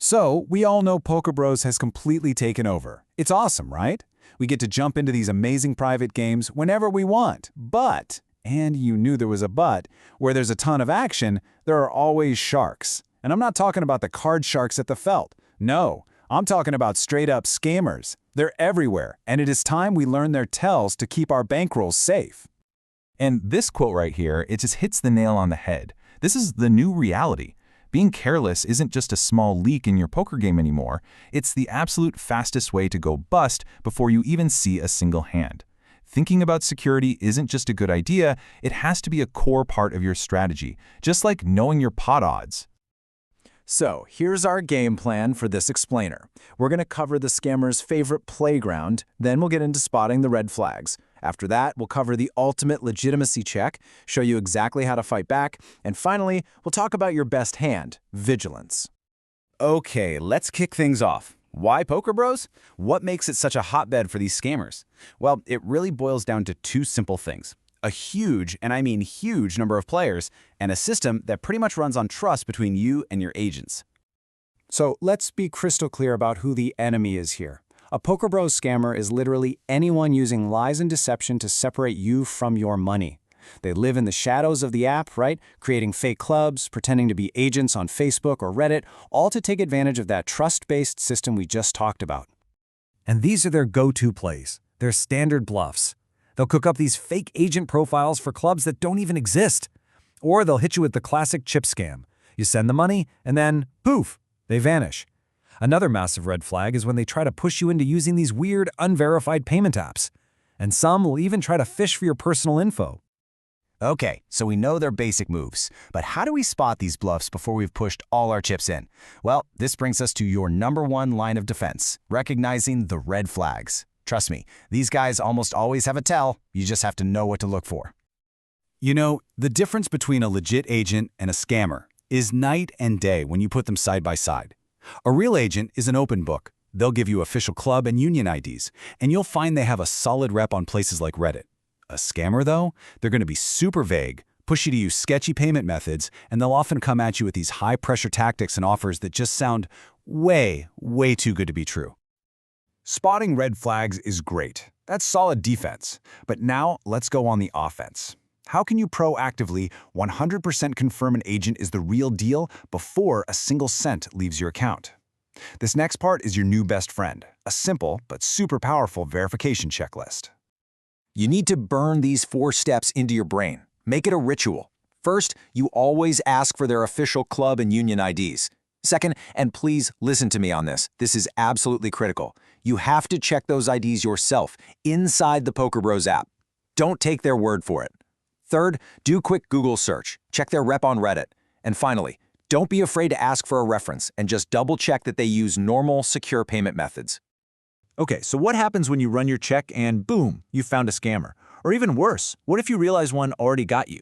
So, we all know PokerBros has completely taken over. It's awesome, right? We get to jump into these amazing private games whenever we want. But, and you knew there was a but, where there's a ton of action, there are always sharks. And I'm not talking about the card sharks at the felt. No, I'm talking about straight-up scammers. They're everywhere, and it is time we learn their tells to keep our bankrolls safe. And this quote right here, it just hits the nail on the head. This is the new reality. Being careless isn't just a small leak in your poker game anymore. It's the absolute fastest way to go bust before you even see a single hand. Thinking about security isn't just a good idea, it has to be a core part of your strategy, just like knowing your pot odds. So, here's our game plan for this explainer. We're going to cover the scammer's favorite playground, then we'll get into spotting the red flags. After that, we'll cover the ultimate legitimacy check, show you exactly how to fight back, and finally, we'll talk about your best hand, vigilance. Okay, let's kick things off. Why PokerBros? What makes it such a hotbed for these scammers? Well, it really boils down to two simple things. A huge, and I mean huge, number of players, and a system that pretty much runs on trust between you and your agents. So let's be crystal clear about who the enemy is here. A PokerBros scammer is literally anyone using lies and deception to separate you from your money. They live in the shadows of the app, right? Creating fake clubs, pretending to be agents on Facebook or Reddit, all to take advantage of that trust-based system we just talked about. And these are their go-to plays, their standard bluffs. They'll cook up these fake agent profiles for clubs that don't even exist. Or they'll hit you with the classic chip scam. You send the money, and then, poof, they vanish. Another massive red flag is when they try to push you into using these weird, unverified payment apps. And some will even try to fish for your personal info. Okay, so we know their basic moves, but how do we spot these bluffs before we've pushed all our chips in? Well, this brings us to your #1 line of defense, recognizing the red flags. Trust me, these guys almost always have a tell, you just have to know what to look for. You know, the difference between a legit agent and a scammer is night and day when you put them side by side. A real agent is an open book. They'll give you official club and union IDs, and you'll find they have a solid rep on places like Reddit. A scammer, though, they're going to be super vague, push you to use sketchy payment methods, and they'll often come at you with these high-pressure tactics and offers that just sound way, way too good to be true. Spotting red flags is great. That's solid defense. But now, let's go on the offense. How can you proactively 100% confirm an agent is the real deal before a single cent leaves your account? This next part is your new best friend, a simple but super powerful verification checklist. You need to burn these 4 steps into your brain. Make it a ritual. First, you always ask for their official club and union IDs. Second, and please listen to me on this, this is absolutely critical. You have to check those IDs yourself, inside the PokerBros app. Don't take their word for it. Third, do a quick Google search. Check their rep on Reddit. And finally, don't be afraid to ask for a reference and just double-check that they use normal, secure payment methods. Okay, so what happens when you run your check and boom, you found a scammer? Or even worse, what if you realize one already got you?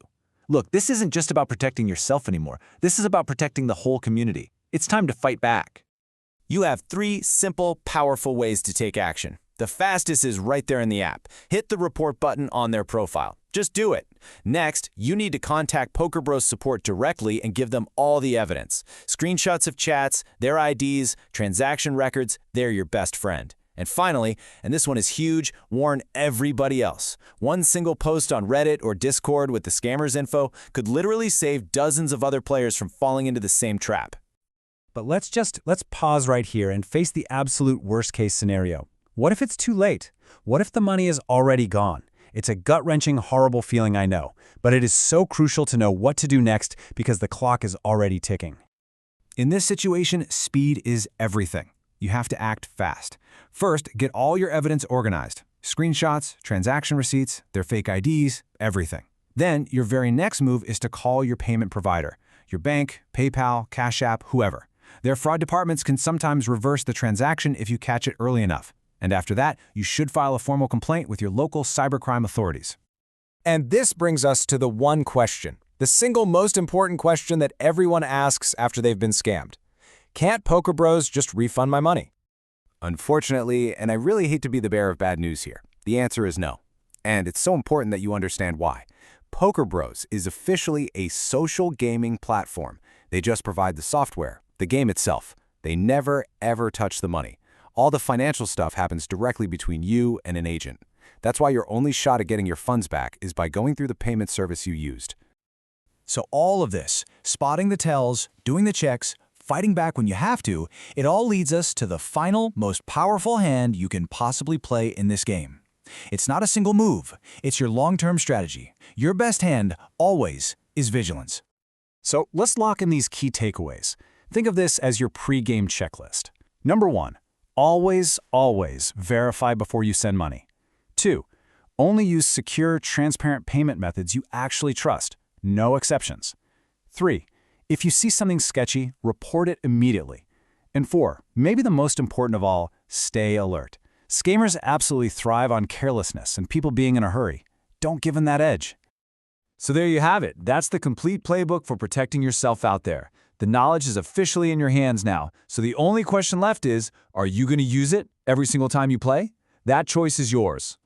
Look, this isn't just about protecting yourself anymore. This is about protecting the whole community. It's time to fight back. You have 3 simple, powerful ways to take action. The fastest is right there in the app. Hit the report button on their profile. Just do it. Next, you need to contact PokerBros support directly and give them all the evidence. Screenshots of chats, their IDs, transaction records, they're your best friend. And finally, and this one is huge, warn everybody else. One single post on Reddit or Discord with the scammer's info could literally save dozens of other players from falling into the same trap. But let's pause right here and face the absolute worst-case scenario. What if it's too late? What if the money is already gone? It's a gut-wrenching, horrible feeling, I know, but it is so crucial to know what to do next because the clock is already ticking. In this situation, speed is everything. You have to act fast. First, get all your evidence organized. Screenshots, transaction receipts, their fake IDs, everything. Then, your very next move is to call your payment provider. Your bank, PayPal, Cash App, whoever. Their fraud departments can sometimes reverse the transaction if you catch it early enough. And after that, you should file a formal complaint with your local cybercrime authorities. And this brings us to the one question, the single most important question that everyone asks after they've been scammed. Can't PokerBros just refund my money? Unfortunately, and I really hate to be the bearer of bad news here, the answer is no. And it's so important that you understand why. PokerBros is officially a social gaming platform. They just provide the software, the game itself. They never, ever touch the money. All the financial stuff happens directly between you and an agent. That's why your only shot at getting your funds back is by going through the payment service you used. So all of this, spotting the tells, doing the checks, fighting back when you have to, it all leads us to the final, most powerful hand you can possibly play in this game. It's not a single move. It's your long-term strategy. Your best hand, always, is vigilance. So let's lock in these key takeaways. Think of this as your pre-game checklist. Number 1, always verify before you send money. 2, only use secure, transparent payment methods you actually trust. No exceptions. 3, if you see something sketchy, report it immediately. And 4, maybe the most important of all, stay alert. Scammers absolutely thrive on carelessness and people being in a hurry. Don't give them that edge. So there you have it. That's the complete playbook for protecting yourself out there. The knowledge is officially in your hands now, so the only question left is, are you going to use it every single time you play? That choice is yours.